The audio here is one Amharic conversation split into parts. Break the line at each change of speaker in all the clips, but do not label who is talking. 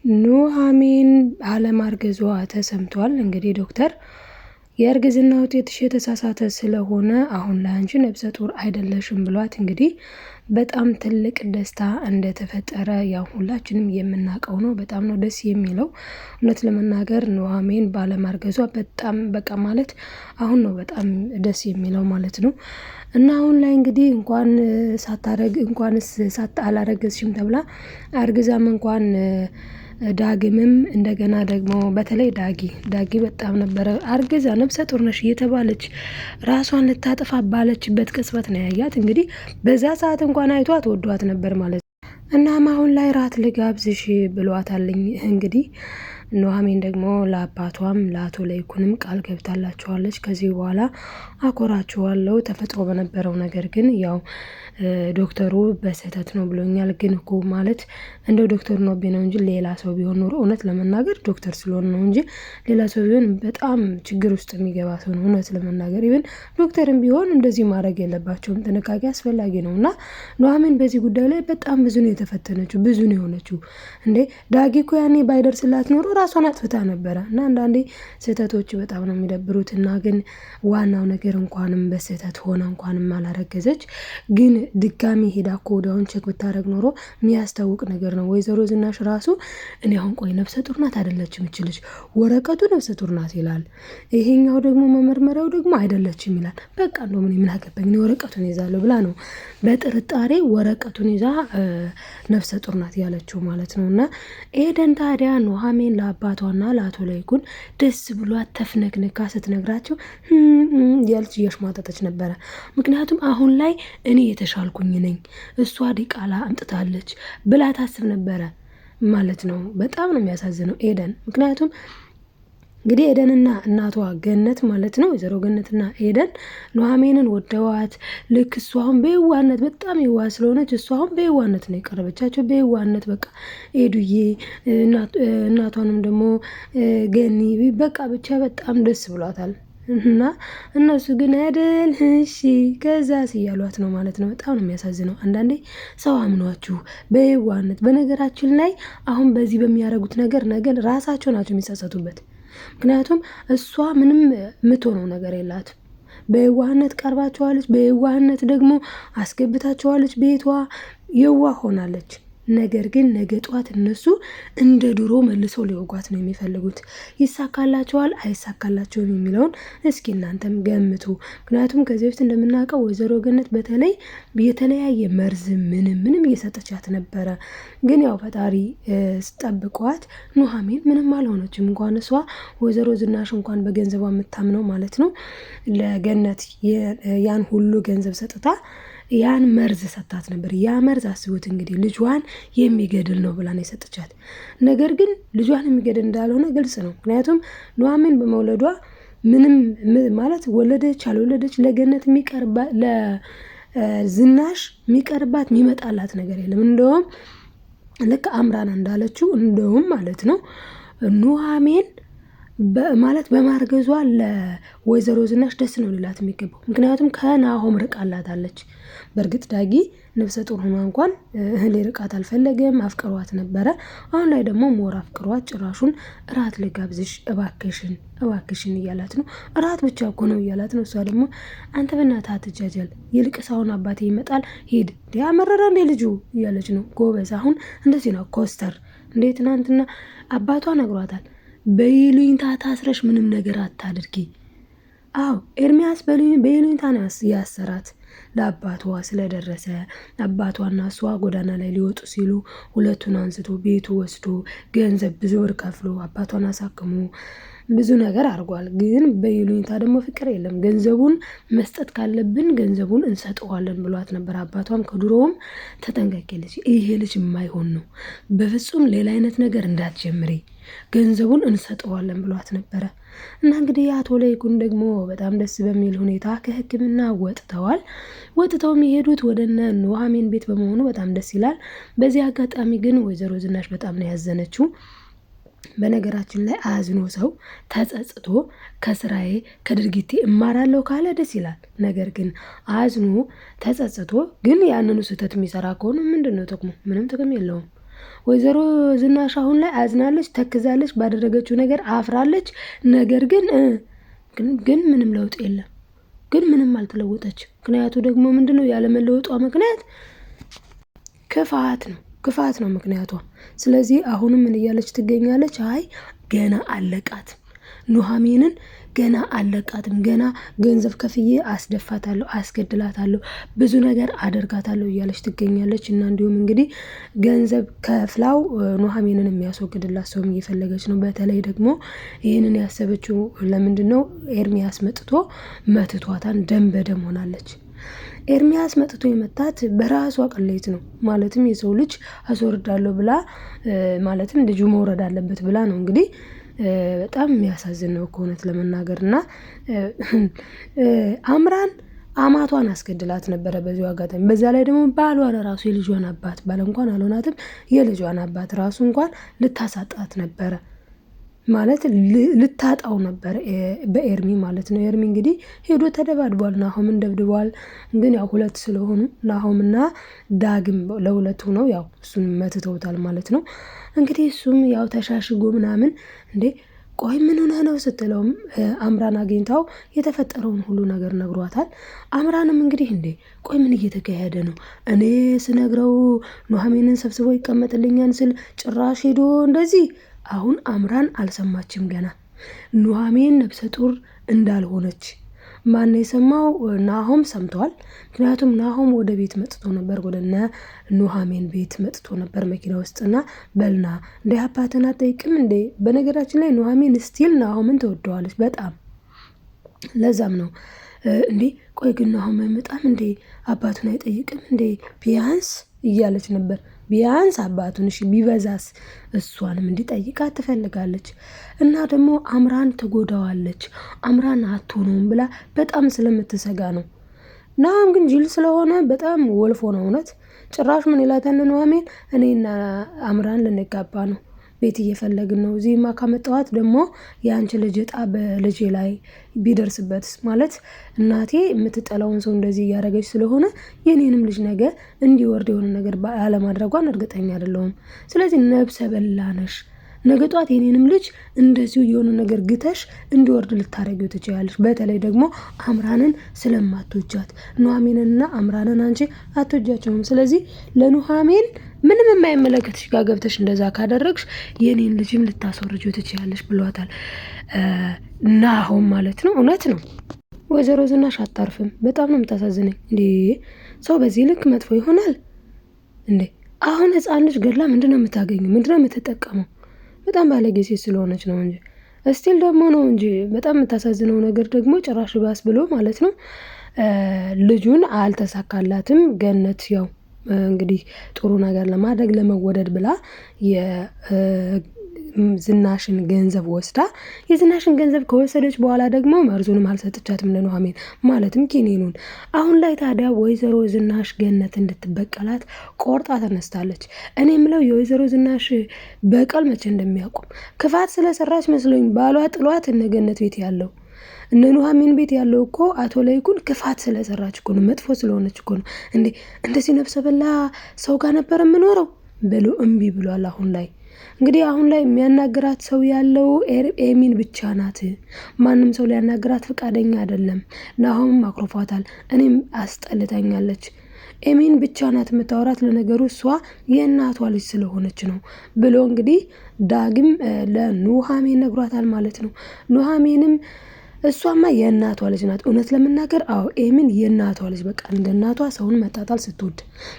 ኑሃሚን አለማርገዟ ተሰምቷል። እንግዲህ ዶክተር የእርግዝና ውጤትሽ የተሳሳተ ስለሆነ አሁን ላይ አንቺ ነፍሰ ጡር አይደለሽም ብሏት እንግዲህ በጣም ትልቅ ደስታ እንደተፈጠረ ያው ሁላችንም የምናውቀው ነው። በጣም ነው ደስ የሚለው እውነት ለመናገር ኑሃሚን ባለማርገዟ በጣም በቃ ማለት አሁን ነው በጣም ደስ የሚለው ማለት ነው። እና አሁን ላይ እንግዲህ እንኳን እንኳንስ አላረገዝሽም ተብላ አርግዛም እንኳን ዳግምም እንደገና ደግሞ በተለይ ዳጊ በጣም ነበረ አርግዛ ነፍሰ ጡር ነሽ እየተባለች ራሷን ልታጠፋ ባለችበት ቅጽበት ነው ያያት። እንግዲህ በዛ ሰዓት እንኳን አይቷት ወዷት ነበር ማለት ነው። እናም አሁን ላይ ራት ልጋብዝሽ ብሏታልኝ እንግዲህ ኑሃሚን ደግሞ ለአባቷም ለአቶ ለይኩንም ቃል ገብታላቸዋለች። ከዚህ በኋላ አኮራቸዋለሁ ተፈጥሮ በነበረው ነገር ግን ያው ዶክተሩ በስህተት ነው ብሎኛል። ግን እኮ ማለት እንደው ዶክተሩ ነው ቢሆን እንጂ ሌላ ሰው ቢሆን ኖሮ እውነት ለመናገር ዶክተር ስለሆነ ነው እንጂ ሌላ ሰው ቢሆን በጣም ችግር ውስጥ የሚገባ ሰው ነው። እውነት ለመናገር ይብን ዶክተርም ቢሆን እንደዚህ ማድረግ የለባቸውም። ጥንቃቄ አስፈላጊ ነው። እና ኑሃሚን በዚህ ጉዳይ ላይ በጣም ብዙ ነው የተፈተነችው፣ ብዙ ነው የሆነችው። እንዴ ዳጊ እኮ ያኔ ባይደርስላት ኖሮ ራሷን አጥፍታ ነበረ። እና አንዳንዴ ስህተቶች በጣም ነው የሚደብሩት። እና ግን ዋናው ነገር እንኳንም በስህተት ሆነ እንኳንም አላረገዘች ግን ድጋሚ ሄዳ እኮ ወዲያውን ቼክ ብታረግ ኖሮ የሚያስታውቅ ነገር ነው። ወይዘሮ ዝናሽ ራሱ እኔ አሁን ቆይ ነፍሰ ጡር ናት አይደለችም እችልሽ ወረቀቱ ነፍሰ ጡር ናት ይላል፣ ይሄኛው ደግሞ መመርመሪያው ደግሞ አይደለችም ይላል። በቃ እንደው ምን አገባኝ እኔ ወረቀቱን ይዛለሁ ብላ ነው በጥርጣሬ ወረቀቱን ይዛ ነፍሰ ጡር ናት ያለችው ማለት ነው። እና ኤደን ታዲያ ኑሃሚን ለአባቷና ለአቶ ለይኩን ደስ ብሏት ተፍነክንካ ስትነግራቸው ያልች እያሽሟጠጠች ነበረ። ምክንያቱም አሁን ላይ እኔ የተሻልኩኝ ነኝ እሷ ዲቃላ አምጥታለች ብላ ታስብ ነበረ ማለት ነው። በጣም ነው የሚያሳዝነው ኤደን። ምክንያቱም እንግዲህ ኤደንና እናቷ ገነት ማለት ነው ወይዘሮ ገነትና ኤደን ኑሃሚንን ወደዋት ልክ እሷ አሁን በየዋህነት በጣም የዋህ ስለሆነች እሷ አሁን በየዋህነት ነው የቀረበቻቸው። በየዋህነት በቃ ኤዱዬ እናቷንም ደግሞ ገኒ በቃ ብቻ በጣም ደስ ብሏታል። እና እነሱ ግን አይደል እሺ ከዛስ እያሏት ነው ማለት ነው። በጣም ነው የሚያሳዝነው። አንዳንዴ ሰው አምኗችሁ በየዋህነት በነገራችን ላይ አሁን በዚህ በሚያደርጉት ነገር ራሳቸው ናቸው የሚጸጸቱበት። ምክንያቱም እሷ ምንም የምትሆነው ነገር የላት። በየዋህነት ቀርባቸዋለች፣ በየዋህነት ደግሞ አስገብታቸዋለች ቤቷ፣ የዋህ ሆናለች። ነገር ግን ነገ ጧት እነሱ እንደ ድሮ መልሰው ሊወጓት ነው የሚፈልጉት። ይሳካላቸዋል አይሳካላቸውም የሚለውን እስኪ እናንተም ገምቱ። ምክንያቱም ከዚህ በፊት እንደምናውቀው ወይዘሮ ገነት በተለይ የተለያየ መርዝ ምንም እየሰጠቻት ነበረ። ግን ያው ፈጣሪ ስጠብቋት ኑሃሚን ምንም አልሆነችም። እንኳን እሷ ወይዘሮ ዝናሽ እንኳን በገንዘቧ የምታምነው ማለት ነው ለገነት ያን ሁሉ ገንዘብ ሰጥታ ያን መርዝ ሰጣት ነበር። ያ መርዝ አስቡት እንግዲህ ልጇን የሚገድል ነው ብላ ነው የሰጠቻት። ነገር ግን ልጇን የሚገድል እንዳልሆነ ግልጽ ነው። ምክንያቱም ኑሃሚን በመውለዷ ምንም ማለት ወለደች አልወለደች ለገነት የሚቀርባ ለዝናሽ የሚቀርባት የሚመጣላት ነገር የለም። እንደውም ልክ አምራና እንዳለችው እንደውም ማለት ነው ኑሃሚን ማለት በማርገዟ ለወይዘሮ ዝናሽ ደስ ነው ሊላት የሚገባው። ምክንያቱም ከናሆም ርቃላታለች። በእርግጥ ዳጊ ነፍሰ ጡር ሆኗ እንኳን ሊርቃት አልፈለገም፣ አፍቅሯት ነበረ። አሁን ላይ ደግሞ ሞር አፍቅሯት ጭራሹን እራት ልጋብዝሽ እባክሽን እያላት ነው። እራት ብቻ እኮ ነው እያላት ነው። እሷ ደግሞ አንተ በእናትህ አትጃጃል፣ ይልቅስ አሁን አባቴ ይመጣል ሂድ ያመረረ እንዴ ልጁ እያለች ነው። ጎበዝ አሁን እንደዚህ ነው ኮስተር። እንዴ ትናንትና አባቷ ነግሯታል በይሉኝታ ታስረሽ ምንም ነገር አታድርጊ። አዎ ኤርሚያስ በይሉኝታ ነው ያሰራት ለአባቷ ስለደረሰ። አባቷና እሷ ጎዳና ላይ ሊወጡ ሲሉ ሁለቱን አንስቶ ቤቱ ወስዶ ገንዘብ ብዙ ብር ከፍሎ አባቷን አሳክሞ ብዙ ነገር አድርጓል። ግን በይሉኝታ ደግሞ ፍቅር የለም። ገንዘቡን መስጠት ካለብን ገንዘቡን እንሰጠዋለን ብሏት ነበር። አባቷም ከድሮውም ተጠንቀቂ ልጅ፣ ይሄ ልጅ የማይሆን ነው፣ በፍጹም ሌላ አይነት ነገር እንዳትጀምሪ፣ ገንዘቡን እንሰጠዋለን ብሏት ነበረ። እና እንግዲህ አቶ ለይኩን ደግሞ በጣም ደስ በሚል ሁኔታ ከሕክምና ወጥተው የሚሄዱት ወደነ ኑሃሚን ቤት በመሆኑ በጣም ደስ ይላል። በዚህ አጋጣሚ ግን ወይዘሮ ዝናሽ በጣም ነው ያዘነችው። በነገራችን ላይ አዝኖ ሰው ተጸጽቶ ከስራዬ ከድርጊቴ እማራለሁ ካለ ደስ ይላል። ነገር ግን አዝኖ ተጸጽቶ ግን ያንኑ ስህተት የሚሰራ ከሆነ ምንድነው ጥቅሙ? ምንም ጥቅም የለውም። ወይዘሮ ዝናሽ አሁን ላይ አዝናለች፣ ተክዛለች፣ ባደረገችው ነገር አፍራለች። ነገር ግን ምንም ለውጥ የለም። ግን ምንም አልተለወጠች። ምክንያቱ ደግሞ ምንድነው? ያለመለወጧ ምክንያት ክፋት ነው ምክንያቷ። ስለዚህ አሁንም ምን እያለች ትገኛለች? አይ ገና አለቃትም፣ ኑሐሚንን ገና አለቃትም፣ ገና ገንዘብ ከፍዬ አስደፋታለሁ፣ አስገድላታለሁ፣ ብዙ ነገር አደርጋታለሁ እያለች ትገኛለች። እና እንዲሁም እንግዲህ ገንዘብ ከፍላው ኑሐሚንን የሚያስወግድላት ሰውም እየፈለገች ነው። በተለይ ደግሞ ይህንን ያሰበችው ለምንድን ነው? ኤርሚያስ መጥቶ መትቷታን ደም በደም ሆናለች። ኤርሚያስ መጥቶ የመታት በራሷ ቅሌት ነው። ማለትም የሰው ልጅ አስወርዳለሁ ብላ ማለትም ልጁ መውረድ አለበት ብላ ነው እንግዲህ በጣም የሚያሳዝን ነው ከእውነት ለመናገር። እና አምራን አማቷን አስገድላት ነበረ በዚሁ አጋጣሚ። በዛ ላይ ደግሞ ባሏ ራሱ የልጇን አባት ባል እንኳን አልሆናትም፣ የልጇን አባት ራሱ እንኳን ልታሳጣት ነበረ ማለት ልታጣው ነበር በኤርሚ ማለት ነው። ኤርሚ እንግዲህ ሄዶ ተደባድቧል፣ ናሆምን ደብድቧል። ግን ያው ሁለት ስለሆኑ ናሆምና ዳግም ለሁለት ሆነው ያው እሱን መትተውታል ማለት ነው። እንግዲህ እሱም ያው ተሻሽጎ ምናምን እንዴ ቆይ ምን ሆነህ ነው ስትለውም አምራን አግኝታው የተፈጠረውን ሁሉ ነገር ነግሯታል። አምራንም እንግዲህ እንዴ ቆይ ምን እየተካሄደ ነው? እኔ ስነግረው ኑሐሚንን ሰብስቦ ይቀመጥልኛል ስል ጭራሽ ሄዶ እንደዚህ። አሁን አምራን አልሰማችም ገና ኑሐሚን ነፍሰ ጡር እንዳልሆነች። ማን የሰማው? ናሆም ሰምቷል። ምክንያቱም ናሆም ወደ ቤት መጥቶ ነበር፣ ወደ ኑሐሚን ቤት መጥቶ ነበር መኪና ውስጥና በልና እንደ አባትን አትጠይቅም እንዴ? በነገራችን ላይ ኑሐሚን ስቲል ናሆምን ትወደዋለች በጣም። ለዛም ነው እንዴ ቆይ ግን ናሆም አይመጣም እንዴ? አባቱን አይጠይቅም እንዴ? ቢያንስ እያለች ነበር። ቢያንስ አባቱን እሺ ቢበዛስ እሷንም እንዲጠይቃት ትፈልጋለች። እና ደግሞ አምራን ትጎዳዋለች፣ አምራን አትሆነውም ብላ በጣም ስለምትሰጋ ነው። ናሆም ግን ጅል ስለሆነ በጣም ወልፎ ነው እውነት። ጭራሽ ምን ይላታል ኑሐሚን? እኔና አምራን ልንጋባ ነው፣ ቤት እየፈለግን ነው። እዚህማ ካመጣኋት ደግሞ የአንቺ ልጅ እጣ በልጄ ላይ ቢደርስበት ማለት እናቴ የምትጠላውን ሰው እንደዚህ እያደረገች ስለሆነ የኔንም ልጅ ነገ እንዲወርድ የሆነ ነገር አለማድረጓን እርግጠኛ አይደለሁም። ስለዚህ ነብሰ በላነሽ ነገ ጧት የኔንም ልጅ እንደዚሁ የሆነ ነገር ግተሽ እንዲወርድ ልታረጊው ትችላለሽ። በተለይ ደግሞ አምራንን ስለማትወጃት ኑሐሚንንና አምራንን አንቺ አትወጃቸውም። ስለዚህ ለኑሐሚን ምንም የማይመለከትሽ ጋር ገብተሽ እንደዛ ካደረግሽ የኔን ልጅም ልታስወርጂው ትችላለሽ ብሏታል ናሆም ማለት ነው። እውነት ነው። ወይዘሮ ዝናሽ አታርፍም። በጣም ነው የምታሳዝነኝ። እንዴ ሰው በዚህ ልክ መጥፎ ይሆናል እንዴ? አሁን ህፃን ልጅ ገድላ ምንድነው የምታገኘው? ምንድነው የምትጠቀመው? በጣም ባለጌ ሴት ስለሆነች ነው እንጂ እስቲል ደግሞ ነው እንጂ በጣም የምታሳዝነው ነገር ደግሞ ጭራሽ ባስ ብሎ ማለት ነው ልጁን አልተሳካላትም። ገነት ያው እንግዲህ ጥሩ ነገር ለማድረግ ለመወደድ ብላ የዝናሽን ገንዘብ ወስዳ የዝናሽን ገንዘብ ከወሰደች በኋላ ደግሞ መርዙንም አልሰጥቻትም ለኑሐሚን ማለትም ኪኒኑን። አሁን ላይ ታዲያ ወይዘሮ ዝናሽ ገነት እንድትበቀላት ቆርጣ ተነስታለች። እኔ የምለው የወይዘሮ ዝናሽ በቀል መቼ እንደሚያውቁም ክፋት ስለሰራች መስሎኝ ባሏ ጥሏት እነ ገነት ቤት ያለው እነ ኑሐሚን ቤት ያለው እኮ አቶ ለይኩን ክፋት ስለሰራች እኮ ነው፣ መጥፎ ስለሆነች እኮ ነው። እንዴ እንደዚህ ነፍሰ በላ ሰው ጋር ነበር የምኖረው ብሎ እምቢ ብሏል። አሁን ላይ የሚያናግራት ሰው ያለው ኤሚን ብቻ ናት። ማንም ሰው ሊያናግራት ፈቃደኛ አይደለም። ናሆም አክሮፏታል፣ እኔም አስጠልታኛለች። ኤሚን ብቻ ናት የምታወራት። ለነገሩ እሷ የእናቷ ልጅ ስለሆነች ነው ብሎ እንግዲህ ዳግም ለኑሐሚን ነግሯታል ማለት ነው። ኑሐሚንም እሷማ የእናቷ ልጅ ናት። እውነት ለመናገር አዎ ኤሚን የእናቷ ልጅ በቃ እንደ እናቷ ሰውን መጣጣል ስትወድ፣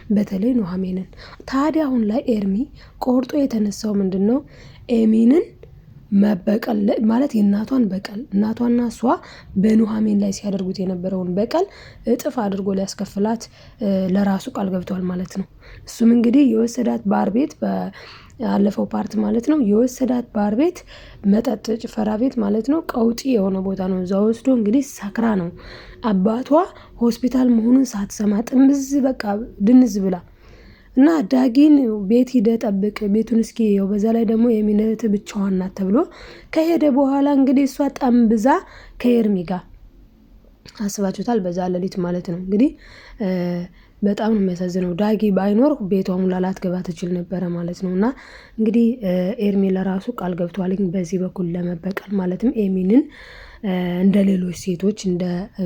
በተለይ ኑሐሚንን። ታዲያ አሁን ላይ ኤርሚ ቆርጦ የተነሳው ምንድን ነው? ኤሚንን መበቀል ማለት የእናቷን በቀል እናቷና እሷ በኑሐሚን ላይ ሲያደርጉት የነበረውን በቀል እጥፍ አድርጎ ሊያስከፍላት ለራሱ ቃል ገብቷል ማለት ነው። እሱም እንግዲህ የወሰዳት ባር ቤት አለፈው ፓርት ማለት ነው። የወሰዳት ባር ቤት መጠጥ ጭፈራ ቤት ማለት ነው። ቀውጢ የሆነ ቦታ ነው። እዛ ወስዶ እንግዲህ ሰክራ ነው አባቷ ሆስፒታል መሆኑን ሳትሰማ ጥምዝ በቃ ድንዝ ብላ እና ዳጊን ቤት ሂደ ጠብቅ ቤቱን እስኪ ይኸው፣ በዛ ላይ ደግሞ የሚነት ብቻዋን ናት ተብሎ ከሄደ በኋላ እንግዲህ እሷ ጠምብዛ ከኤርሚ ጋር አስባችሁታል። በዛ ሌሊት ማለት ነው እንግዲህ በጣም ነው የሚያሳዝነው። ዳጊ ባይኖር ቤቷ ሙላ ላትገባ ትችል ነበረ ማለት ነው። እና እንግዲህ ኤርሚ ለራሱ ቃል ገብቷልኝ በዚህ በኩል ለመበቀል ማለትም ኤሚንን እንደ ሌሎች ሴቶች እንደ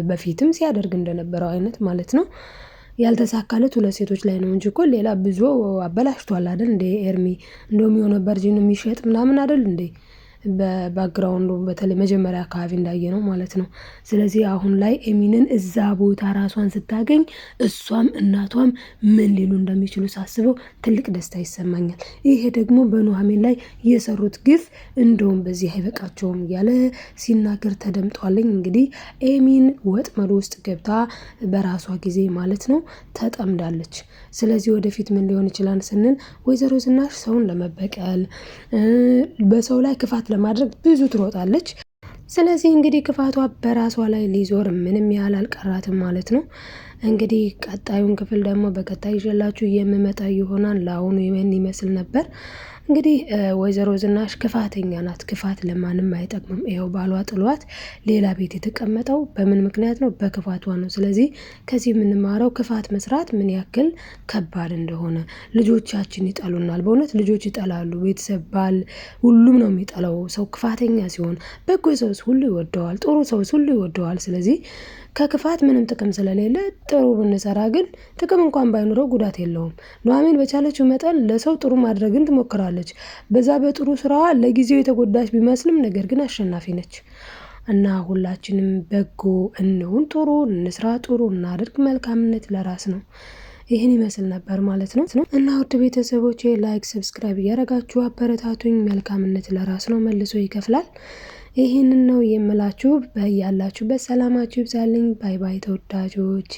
በፊትም ሲያደርግ እንደነበረው አይነት ማለት ነው። ያልተሳካለት 2 ሴቶች ላይ ነው እንጂ እኮ ሌላ ብዙ አበላሽቷል አይደል እንዴ ኤርሚ? እንደውም የሆነ በርጂን የሚሸጥ ምናምን አይደል እንዴ? በባክግራውንዱ በተለይ መጀመሪያ አካባቢ እንዳየነው ማለት ነው። ስለዚህ አሁን ላይ ኤሚንን እዛ ቦታ ራሷን ስታገኝ እሷም እናቷም ምን ሊሉ እንደሚችሉ ሳስበው ትልቅ ደስታ ይሰማኛል። ይሄ ደግሞ በኑሐሚን ላይ የሰሩት ግፍ እንደውም በዚህ አይበቃቸውም እያለ ሲናገር ተደምጧልኝ። እንግዲህ ኤሚን ወጥመድ ውስጥ ገብታ በራሷ ጊዜ ማለት ነው ተጠምዳለች። ስለዚህ ወደፊት ምን ሊሆን ይችላል ስንል ወይዘሮ ዝናሽ ሰውን ለመበቀል በሰው ላይ ክፋት ለማድረግ ብዙ ትሮጣለች። ስለዚህ እንግዲህ ክፋቷ በራሷ ላይ ሊዞር ምንም ያህል አልቀራትም ማለት ነው። እንግዲህ ቀጣዩን ክፍል ደግሞ በቀጣይ ይዤላችሁ የምመጣ ይሆናል። ለአሁኑ ይህን ይመስል ነበር። እንግዲህ ወይዘሮ ዝናሽ ክፋተኛ ናት። ክፋት ለማንም አይጠቅምም። ይኸው ባሏ ጥሏት ሌላ ቤት የተቀመጠው በምን ምክንያት ነው? በክፋቷ ነው። ስለዚህ ከዚህ የምንማረው ክፋት መስራት ምን ያክል ከባድ እንደሆነ። ልጆቻችን ይጠሉናል። በእውነት ልጆች ይጠላሉ። ቤተሰብ፣ ባል፣ ሁሉም ነው የሚጠላው ሰው ክፋተኛ ሲሆን። በጎ ሰውስ ሁሉ ይወደዋል። ጥሩ ሰውስ ሁሉ ይወደዋል። ስለዚህ ከክፋት ምንም ጥቅም ስለሌለ ጥሩ ብንሰራ ግን ጥቅም እንኳን ባይኖረው ጉዳት የለውም። ኑሐሚን በቻለችው መጠን ለሰው ጥሩ ማድረግን ትሞክራለች። በዛ በጥሩ ስራዋ ለጊዜው የተጎዳች ቢመስልም ነገር ግን አሸናፊ ነች። እና ሁላችንም በጎ እንሁን፣ ጥሩ እንስራ፣ ጥሩ እናድርግ። መልካምነት ለራስ ነው። ይህን ይመስል ነበር ማለት ነው። እና ውድ ቤተሰቦቼ ላይክ፣ ሰብስክራይብ እያደረጋችሁ አበረታቱኝ። መልካምነት ለራስ ነው፣ መልሶ ይከፍላል። ይህንን ነው የምላችሁ። ያላችሁበት ሰላማችሁ ይብዛልኝ። ባይ ባይ ተወዳጆች።